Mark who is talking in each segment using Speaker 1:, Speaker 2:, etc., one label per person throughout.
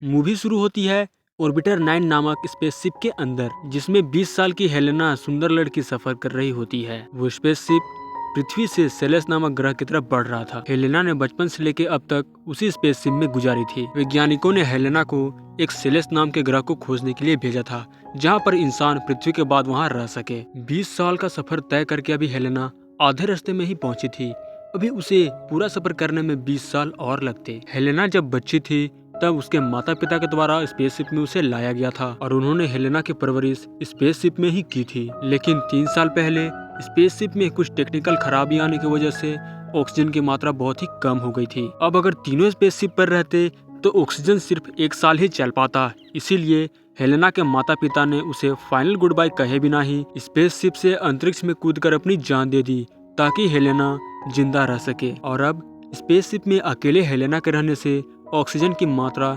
Speaker 1: Movie शुरू होती है ऑर्बिटर 9 नामक स्पेसशिप के अंदर, जिसमें 20 साल की हेलेना सुंदर लड़की सफर कर रही होती है। वो स्पेसशिप पृथ्वी से सेलेस नामक ग्रह की तरफ बढ़ रहा था। हेलेना ने बचपन से लेकर अब तक उसी स्पेसशिप में गुजारी थी। वैज्ञानिकों ने हेलेना को एक सेलेस नाम के ग्रह को खोजने के लिए भेजा था, जहाँ पर इंसान पृथ्वी के बाद वहाँ रह सके। 20 साल का सफर तय करके अभी हेलेना आधे रास्ते में ही पहुंची थी। अभी उसे पूरा सफर करने में 20 साल और लगते। हेलेना जब बच्ची थी तब उसके माता पिता के द्वारा स्पेसशिप में उसे लाया गया था और उन्होंने हेलेना की परवरिश स्पेसशिप में ही की थी। लेकिन 3 साल पहले स्पेसशिप में कुछ टेक्निकल खराबी आने की वजह से ऑक्सीजन की मात्रा बहुत ही कम हो गई थी। अब अगर तीनों स्पेसशिप पर रहते तो ऑक्सीजन सिर्फ 1 साल ही चल पाता। इसीलिए हेलेना के माता पिता ने उसे फाइनल गुड बाय कहे बिना ही स्पेसशिप से अंतरिक्ष में कूदकर अपनी जान दे दी, ताकि हेलेना जिंदा रह सके। और अब स्पेसशिप में अकेले हेलेना के रहने से ऑक्सीजन की मात्रा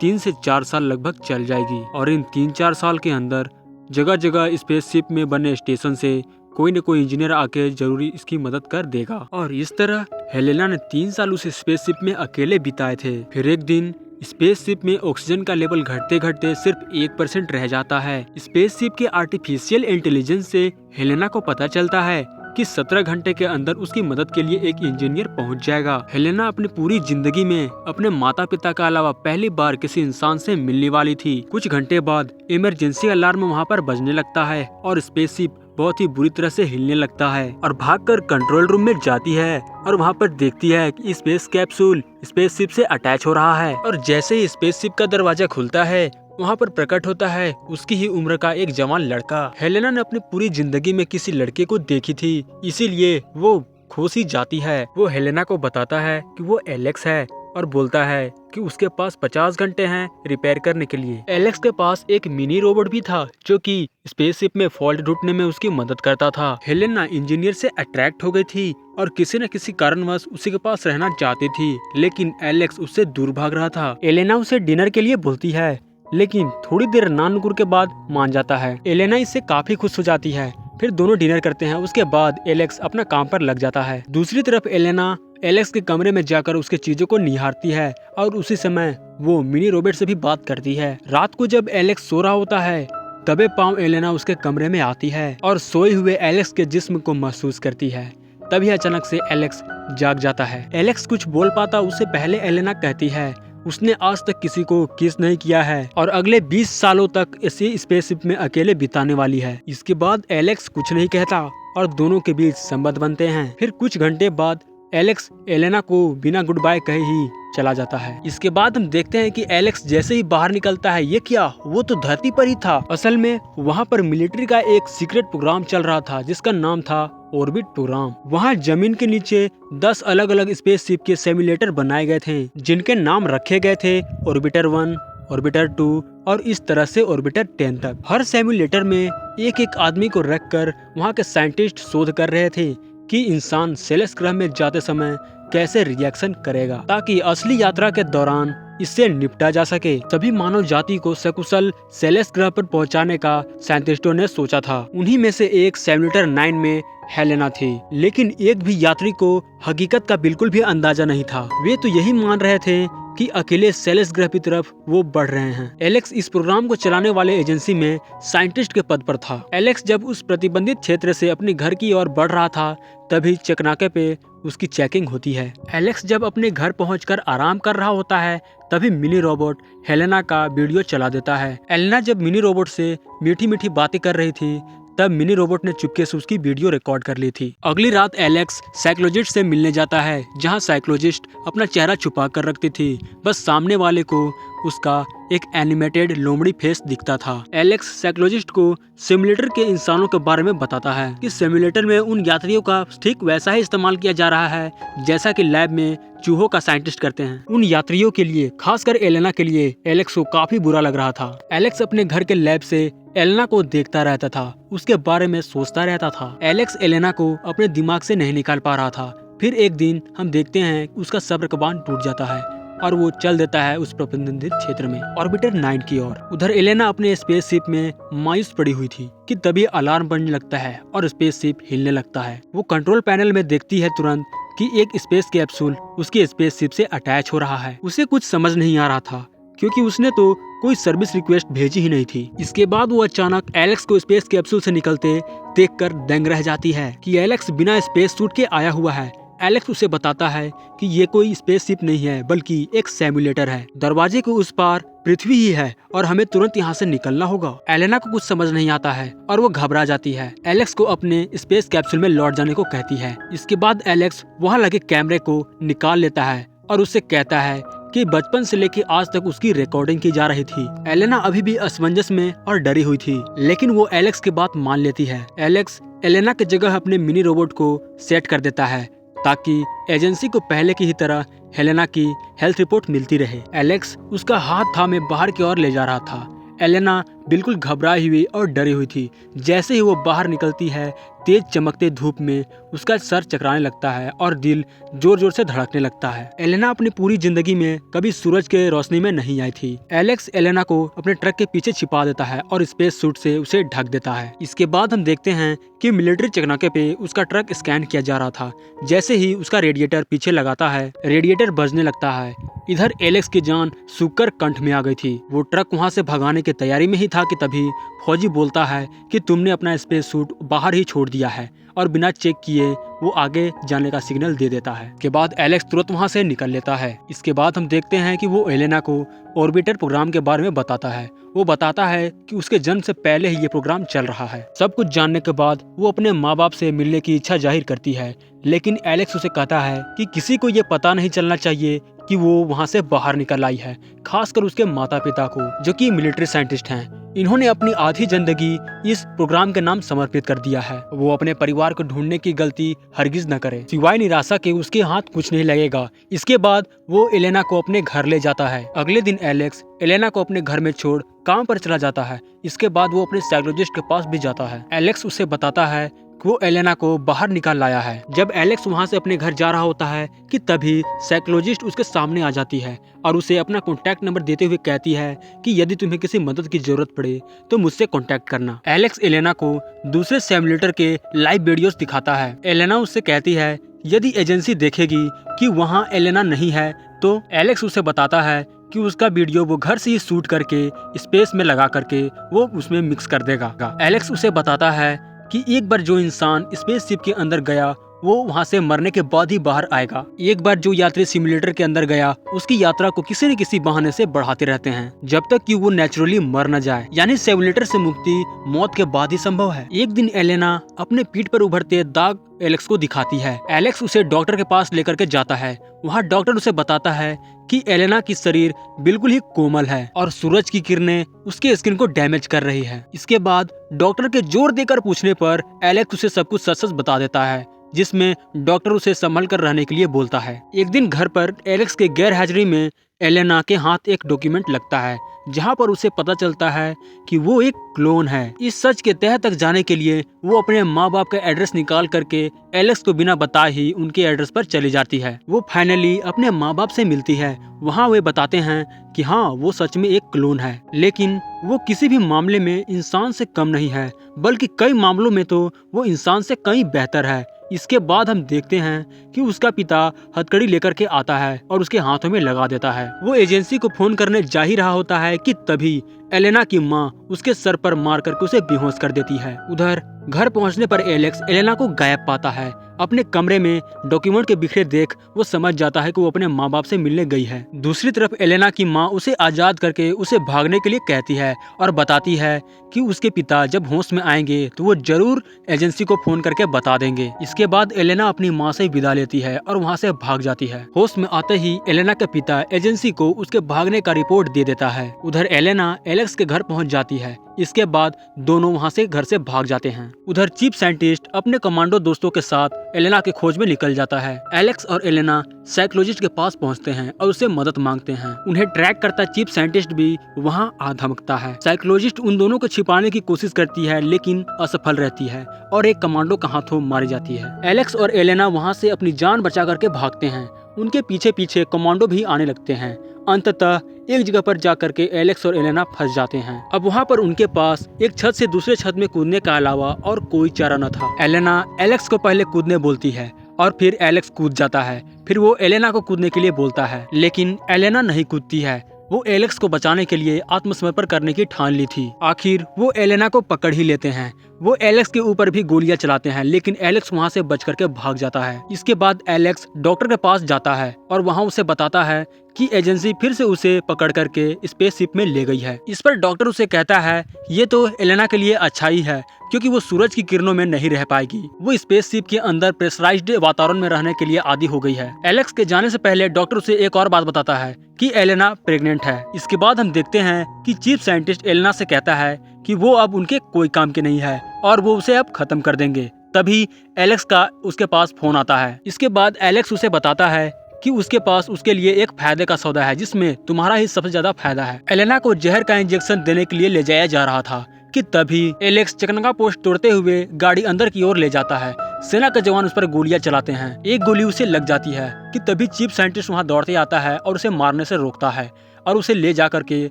Speaker 1: 3 से 4 साल लगभग चल जाएगी। और इन 3-4 साल के अंदर जगह जगह स्पेसशिप में बने स्टेशन से कोई न कोई इंजीनियर आके जरूरी इसकी मदद कर देगा। और इस तरह हेलेना ने 3 साल उस स्पेसशिप में अकेले बिताए थे। फिर एक दिन स्पेसशिप में ऑक्सीजन का लेवल घटते घटते सिर्फ 1% रह जाता है। स्पेसशिप के आर्टिफिशियल इंटेलिजेंस से हेलेना को पता चलता है कि 17 घंटे के अंदर उसकी मदद के लिए एक इंजीनियर पहुंच जाएगा। हेलेना अपनी पूरी जिंदगी में अपने माता पिता के अलावा पहली बार किसी इंसान से मिलने वाली थी। कुछ घंटे बाद इमरजेंसी अलार्म वहां पर बजने लगता है और स्पेसशिप बहुत ही बुरी तरह से हिलने लगता है और भागकर कंट्रोल रूम में जाती है और वहां पर देखती है कि स्पेस कैप्सूल स्पेसशिप से अटैच हो रहा है। और जैसे ही स्पेसशिप का दरवाजा खुलता है, वहाँ पर प्रकट होता है उसकी ही उम्र का एक जवान लड़का। हेलेना ने अपनी पूरी जिंदगी में किसी लड़के को देखी थी, इसीलिए वो खुश ही जाती है। वो हेलेना को बताता है कि वो एलेक्स है और बोलता है कि उसके पास 50 घंटे हैं रिपेयर करने के लिए। एलेक्स के पास एक मिनी रोबोट भी था जो कि स्पेसशिप में फॉल्ट ढूंढने में उसकी मदद करता था। हेलेना इंजीनियर से अट्रैक्ट हो गई थी और किसी न किसी कारणवश उसी के पास रहना चाहती थी, लेकिन एलेक्स उससे दूर भाग रहा था। हेलेना उसे डिनर के लिए बोलती है, लेकिन थोड़ी देर नानुकुर के बाद मान जाता है। एलेना इससे काफी खुश हो जाती है। फिर दोनों डिनर करते हैं। उसके बाद एलेक्स अपना काम पर लग जाता है। दूसरी तरफ एलेना एलेक्स के कमरे में जाकर उसके चीजों को निहारती है और उसी समय वो मिनी रोबोट से भी बात करती है। रात को जब एलेक्स सो रहा होता है, दबे पांव एलेना उसके कमरे में आती है और सोए हुए एलेक्स के जिस्म को महसूस करती है। तभी अचानक से एलेक्स जाग जाता है। एलेक्स कुछ बोल पाता उससे पहले एलेना कहती है उसने आज तक किसी को किस नहीं किया है और अगले 20 सालों तक इसी स्पेसशिप में अकेले बिताने वाली है। इसके बाद एलेक्स कुछ नहीं कहता और दोनों के बीच संबंध बनते हैं। फिर कुछ घंटे बाद एलेक्स एलेना को बिना गुड बाय कहे ही चला जाता है। इसके बाद हम देखते हैं कि एलेक्स जैसे ही बाहर निकलता है, ये क्या, वो तो धरती पर ही था। असल में वहाँ पर मिलिट्री का एक सीक्रेट प्रोग्राम चल रहा था जिसका नाम था ऑर्बिट प्रोग्राम। वहाँ जमीन के नीचे 10 अलग अलग स्पेसशिप के सिमुलेटर बनाए गए थे, जिनके नाम रखे गए थे ऑर्बिटर 1, ऑर्बिटर 2 और इस तरह से ऑर्बिटर 10 तक। हर सिमुलेटर में एक एक आदमी को रखकर वहाँ के साइंटिस्ट शोध कर रहे थे कि इंसान सेलेस ग्रह में जाते समय कैसे रिएक्शन करेगा, ताकि असली यात्रा के दौरान इससे निपटा जा सके। सभी मानव जाति को सकुशल सेलेस ग्रह पर पहुंचाने का साइंटिस्टों ने सोचा था। उन्हीं में से एक सिमुलेटर 9 में हेलेना थी, लेकिन एक भी यात्री को हकीकत का बिल्कुल भी अंदाजा नहीं था। वे तो यही मान रहे थे कि अकेले सेलेस ग्रह की तरफ वो बढ़ रहे हैं। एलेक्स इस प्रोग्राम को चलाने वाले एजेंसी में साइंटिस्ट के पद पर था। एलेक्स जब उस प्रतिबंधित क्षेत्र से अपने घर की ओर बढ़ रहा था, तभी चकनाके पे उसकी चेकिंग होती है। एलेक्स जब अपने घर पहुंचकर आराम कर रहा होता है, तभी मिनी रोबोट हेलेना का वीडियो चला देता है। हेलेना जब मिनी रोबोट से मीठी मीठी बातें कर रही थी, तब मिनी रोबोट ने चुपके से उसकी वीडियो रिकॉर्ड कर ली थी। अगली रात एलेक्स साइकोलॉजिस्ट से मिलने जाता है, जहां साइकोलॉजिस्ट अपना चेहरा छुपा कर रखती थी। बस सामने वाले को उसका एक एनिमेटेड लोमड़ी फेस दिखता था। एलेक्स साइकोलॉजिस्ट को सिमुलेटर के इंसानों के बारे में बताता है कि सिमुलेटर में उन यात्रियों का ठीक वैसा ही इस्तेमाल किया जा रहा है जैसा कि लैब में चूहों का साइंटिस्ट करते हैं। उन यात्रियों के लिए, खासकर एलेना के लिए, एलेक्स को काफी बुरा लग रहा था। एलेक्स अपने घर के लैब से एलेना को देखता रहता था, उसके बारे में सोचता रहता था। एलेक्स एलेना को अपने दिमाग से नहीं निकाल पा रहा था। फिर एक दिन हम देखते हैं उसका सब्र का बांध टूट जाता है और वो चल देता है उस प्रतिबंधित क्षेत्र में ऑर्बिटर 9 की ओर। उधर एलेना अपने स्पेसशिप में मायूस पड़ी हुई थी कि तभी अलार्म बजने लगता है और स्पेसशिप हिलने लगता है। वो कंट्रोल पैनल में देखती है तुरंत कि एक स्पेस कैप्सूल उसकी स्पेसशिप से अटैच हो रहा है। उसे कुछ समझ नहीं आ रहा था क्योंकि उसने तो कोई सर्विस रिक्वेस्ट भेजी ही नहीं थी। इसके बाद वो अचानक एलेक्स को स्पेस कैप्सूल से निकलते देखकर दंग रह जाती है कि एलेक्स बिना स्पेस सूट के आया हुआ है। एलेक्स उसे बताता है कि ये कोई स्पेसशिप नहीं है बल्कि एक सिमुलेटर है। दरवाजे के उस पार पृथ्वी ही है और हमें तुरंत यहाँ से निकलना होगा। एलेना को कुछ समझ नहीं आता है और वो घबरा जाती है। एलेक्स को अपने स्पेस कैप्सूल में लौट जाने को कहती है। इसके बाद एलेक्स वहाँ लगे कैमरे को निकाल लेता है और उससे कहता है कि बचपन से लेकर आज तक उसकी रिकॉर्डिंग की जा रही थी। एलेना अभी भी असमंजस में और डरी हुई थी, लेकिन वो एलेक्स की बात मान लेती है। एलेक्स एलेना की जगह अपने मिनी रोबोट को सेट कर देता है ताकि एजेंसी को पहले की ही तरह हेलेना की हेल्थ रिपोर्ट मिलती रहे। एलेक्स उसका हाथ थामे बाहर की ओर ले जा रहा था। एलेना बिल्कुल घबराई हुई और डरी हुई थी। जैसे ही वो बाहर निकलती है, तेज चमकते धूप में उसका सर चकराने लगता है और दिल जोर जोर से धड़कने लगता है। एलेना अपनी पूरी जिंदगी में कभी सूरज के रोशनी में नहीं आई थी। एलेक्स एलेना को अपने ट्रक के पीछे छिपा देता है और स्पेस सूट से उसे ढक देता है। इसके बाद हम देखते हैं कि मिलिट्री चकनाके पे उसका ट्रक स्कैन किया जा रहा था। जैसे ही उसका रेडिएटर पीछे लगाता है, रेडिएटर बजने लगता है। इधर एलेक्स की जान सूखकर कंठ में आ गई थी। वो ट्रक वहाँ से भगाने की तैयारी में ही था कि तभी फौजी बोलता है कि तुमने अपना स्पेस सूट बाहर ही छोड़ दिया है, और बिना चेक किए वो आगे जाने का सिग्नल दे देता है। के बाद एलेक्स तुरंत वहाँ से निकल लेता है। इसके बाद हम देखते हैं कि वो एलेना को ऑर्बिटर प्रोग्राम के बारे में बताता है। वो बताता है कि उसके जन्म से पहले ही ये प्रोग्राम चल रहा है। सब कुछ जानने के बाद वो अपने माँ बाप से मिलने की इच्छा जाहिर करती है, लेकिन एलेक्स उसे कहता है कि किसी को ये पता नहीं चलना चाहिए कि वो वहाँ से बाहर निकल आई है, खासकर उसके माता पिता को, जो कि मिलिट्री साइंटिस्ट हैं। इन्होंने अपनी आधी जिंदगी इस प्रोग्राम के नाम समर्पित कर दिया है। वो अपने परिवार को ढूंढने की गलती हरगिज न करे, सिवाय निराशा के उसके हाथ कुछ नहीं लगेगा। इसके बाद वो एलेना को अपने घर ले जाता है। अगले दिन एलेक्स एलेना को अपने घर में छोड़ काम पर चला जाता है। इसके बाद वो अपने साइकोलॉजिस्ट के पास भी जाता है। एलेक्स उसे बताता है कि वो एलेना को बाहर निकाल लाया है। जब एलेक्स वहाँ से अपने घर जा रहा होता है कि तभी साइकोलॉजिस्ट उसके सामने आ जाती है और उसे अपना कॉन्टैक्ट नंबर देते हुए कहती है कि यदि तुम्हें किसी मदद की जरूरत पड़े तो मुझसे कॉन्टैक्ट करना। एलेक्स एलेना को दूसरे सिमुलेटर के लाइव वीडियोस दिखाता है। एलेना उससे कहती है यदि एजेंसी देखेगी कि वहाँ एलेना नहीं है तो एलेक्स उसे बताता है कि उसका वीडियो वो घर से ही शूट करके स्पेस में लगा करके वो उसमें मिक्स कर देगा। एलेक्स उसे बताता है कि एक बार जो इंसान स्पेसशिप के अंदर गया वो वहाँ से मरने के बाद ही बाहर आएगा। एक बार जो यात्री सिमुलेटर के अंदर गया उसकी यात्रा को किसी न किसी बहाने से बढ़ाते रहते हैं जब तक कि वो नेचुरली मर न जाए, यानी सिमुलेटर से मुक्ति मौत के बाद ही संभव है। एक दिन एलेना अपने पीठ पर उभरते दाग एलेक्स को दिखाती है। एलेक्स उसे डॉक्टर के पास लेकर के जाता है। वहाँ डॉक्टर उसे बताता है कि एलेना की शरीर बिल्कुल ही कोमल है और सूरज की किरणें उसके स्किन को डैमेज कर रही है। इसके बाद डॉक्टर के जोर देकर पूछने पर एलेक्स उसे सब कुछ सच सच बता देता है, जिसमें डॉक्टर उसे संभल कर रहने के लिए बोलता है। एक दिन घर पर एलेक्स के गैर हाजिरी में एलेना के हाथ एक डॉक्यूमेंट लगता है जहां पर उसे पता चलता है कि वो एक क्लोन है। इस सच के तह तक जाने के लिए वो अपने माँ बाप का एड्रेस निकाल करके एलेक्स को बिना बताए ही उनके एड्रेस पर चली जाती है। वो फाइनली अपने माँ बाप से मिलती है। वहाँ वे बताते हैं कि हाँ वो सच में एक क्लोन है, लेकिन वो किसी भी मामले में इंसान से कम नहीं है, बल्कि कई मामलों में तो वो इंसान से कहीं बेहतर है। इसके बाद हम देखते हैं कि उसका पिता हथकड़ी लेकर के आता है और उसके हाथों में लगा देता है। वो एजेंसी को फोन करने जा ही रहा होता है कि तभी एलेना की माँ उसके सर पर मार करके उसे बेहोश कर देती है। उधर घर पहुंचने पर एलेक्स एलेना को गायब पाता है। अपने कमरे में डॉक्यूमेंट के बिखरे देख वो समझ जाता है कि वो अपने माँ बाप से मिलने गई है। दूसरी तरफ एलेना की माँ उसे आजाद करके उसे भागने के लिए कहती है और बताती है कि उसके पिता जब होश में आएंगे तो वो जरूर एजेंसी को फोन करके बता देंगे। इसके बाद एलेना अपनी माँ से विदा लेती है और वहाँ से भाग जाती है। होश में आते ही एलेना के पिता एजेंसी को उसके भागने का रिपोर्ट दे देता है। उधर एलेना एलेक्स के घर पहुँच जाती है। इसके बाद दोनों वहाँ से घर से भाग जाते हैं। उधर चीफ साइंटिस्ट अपने कमांडो दोस्तों के साथ एलेना के खोज में निकल जाता है। एलेक्स और एलेना साइकोलॉजिस्ट के पास पहुँचते हैं और उससे मदद मांगते हैं। उन्हें ट्रैक करता चीफ साइंटिस्ट भी वहाँ आ धमकता है। साइकोलॉजिस्ट उन दोनों को छिपाने की कोशिश करती है लेकिन असफल रहती है और एक कमांडो के हाथों मारी जाती है। एलेक्स और एलेना वहाँ से अपनी जान बचा करके भागते हैं। उनके पीछे पीछे कमांडो भी आने लगते हैं। अंततः एक जगह पर जाकर के एलेक्स और एलेना फंस जाते हैं। अब वहाँ पर उनके पास एक छत से दूसरे छत में कूदने के अलावा और कोई चारा न था। एलेना एलेक्स को पहले कूदने बोलती है और फिर एलेक्स कूद जाता है। फिर वो एलेना को कूदने के लिए बोलता है, लेकिन एलेना नहीं कूदती है। वो एलेक्स को बचाने के लिए आत्मसमर्पण करने की ठान ली थी। आखिर वो एलेना को पकड़ ही लेते हैं। वो एलेक्स के ऊपर भी गोलियां चलाते हैं, लेकिन एलेक्स वहां से बच करके भाग जाता है। इसके बाद एलेक्स डॉक्टर के पास जाता है और वहां उसे बताता है कि एजेंसी फिर से उसे पकड़ करके स्पेसशिप में ले गई है। इस पर डॉक्टर उसे कहता है ये तो एलेना के लिए अच्छा ही है, क्योंकि वो सूरज की किरणों में नहीं रह पाएगी। वो स्पेसशिप के अंदर प्रेशराइज्ड वातावरण में रहने के लिए आदी हो गई है। एलेक्स के जाने से पहले डॉक्टर उसे एक और बात बताता है कि एलेना प्रेग्नेंट है। इसके बाद हम देखते हैं कि चीफ साइंटिस्ट एलेना से कहता है कि वो अब उनके कोई काम के नहीं है और वो उसे अब खत्म कर देंगे। तभी एलेक्स का उसके पास फोन आता है। इसके बाद एलेक्स उसे बताता है कि उसके पास उसके लिए एक फायदे का सौदा है, जिसमें तुम्हारा ही सबसे ज्यादा फायदा है। एलेना को जहर का इंजेक्शन देने के लिए ले जाया जा रहा था कि तभी एलेक्स चकनगा पोस्ट तोड़ते हुए गाड़ी अंदर की ओर ले जाता है। सेना के जवान उस पर गोलियां चलाते हैं। एक गोली उसे लग जाती है कि तभी चीफ साइंटिस्ट वहां दौड़ते आता है और उसे मारने से रोकता है और उसे ले जा करके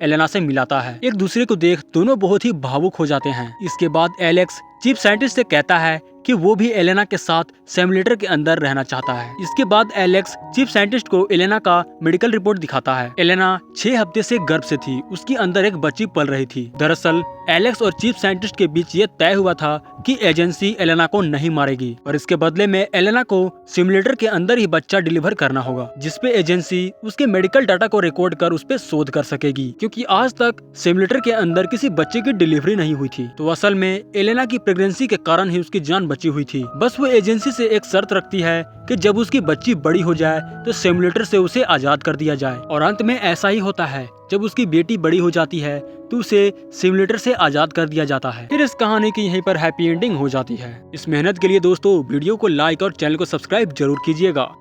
Speaker 1: एलेना से मिलाता है। एक दूसरे को देख दोनों बहुत ही भावुक हो जाते हैं। इसके बाद एलेक्स चीफ साइंटिस्ट से कहता है कि वो भी एलेना के साथ सिमुलेटर के अंदर रहना चाहता है। इसके बाद एलेक्स चीफ साइंटिस्ट को एलेना का मेडिकल रिपोर्ट दिखाता है। एलेना 6 हफ्ते से गर्भ से थी, उसके अंदर एक बच्ची पल रही थी। दरअसल एलेक्स और चीफ साइंटिस्ट के बीच ये तय हुआ था कि एजेंसी एलेना को नहीं मारेगी और इसके बदले में एलेना को सिमुलेटर के अंदर ही बच्चा डिलीवर करना होगा, जिसपे एजेंसी उसके मेडिकल डाटा को रिकॉर्ड कर उस पे शोध कर सकेगी, क्योंकि आज तक सिमुलेटर के अंदर किसी बच्चे की डिलीवरी नहीं हुई थी। तो असल में एलेना की प्रेगनेंसी के कारण ही उसकी जान बची हुई थी। बस वो एजेंसी से एक शर्त रखती है कि जब उसकी बच्ची बड़ी हो जाए तो सिमुलेटर से उसे आजाद कर दिया जाए। और अंत में ऐसा ही होता है। जब उसकी बेटी बड़ी हो जाती है तो उसे सिमुलेटर से आजाद कर दिया जाता है। फिर इस कहानी की यहीं पर हैप्पी एंडिंग हो जाती है। इस मेहनत के लिए दोस्तों वीडियो को लाइक और चैनल को सब्सक्राइब जरूर कीजिएगा।